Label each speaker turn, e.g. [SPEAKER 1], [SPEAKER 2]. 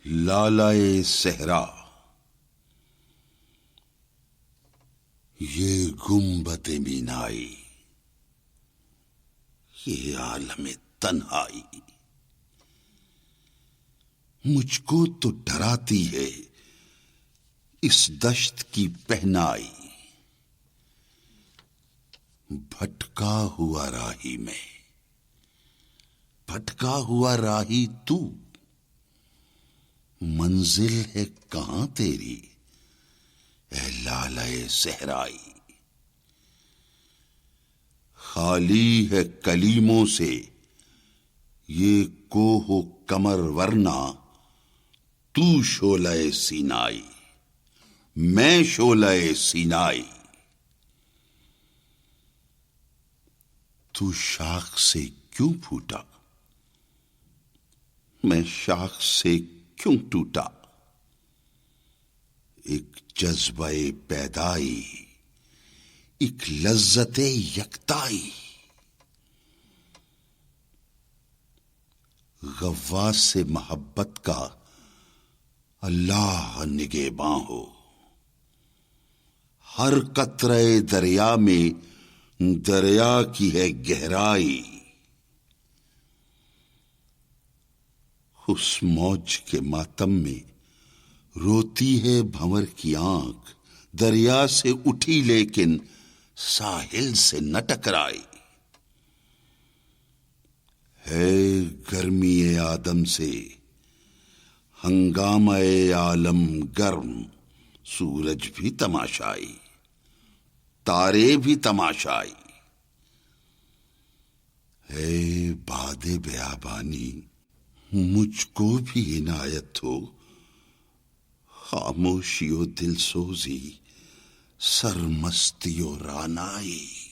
[SPEAKER 1] لالائے صحرا، یہ گنبد مینائی، یہ عالم تنہائی، مجھ کو تو ڈراتی ہے اس دشت کی پہنائی۔ بھٹکا ہوا راہی میں، بھٹکا ہوا راہی تو، منزل ہے کہاں تیری اے لالائے صحرائی؟ خالی ہے کلیموں سے یہ کوہ و کمر، ورنہ تو شعلہ سینائی، میں شعلہ سینائی۔ تو شاخ سے کیوں پھوٹا، میں شاخ سے کیوں ٹوٹا؟ ایک جذبہ پیدائی، ایک لذت یکتائی، غواص سے محبت کا اللہ نگہباں ہو۔ ہر قطرہ دریا میں دریا کی ہے گہرائی، اس موج کے ماتم میں روتی ہے بھنور کی آنکھ، دریا سے اٹھی لیکن ساحل سے نہ ٹکرائی۔ ہے گرمی آدم سے ہنگامہ عالم گرم، سورج بھی تماشائی، تارے بھی تماشائی۔ ہے باد بیابانی، مجھ کو بھی عنایت ہو، خاموشی و دل سوزی، سرمستی و رعنائی۔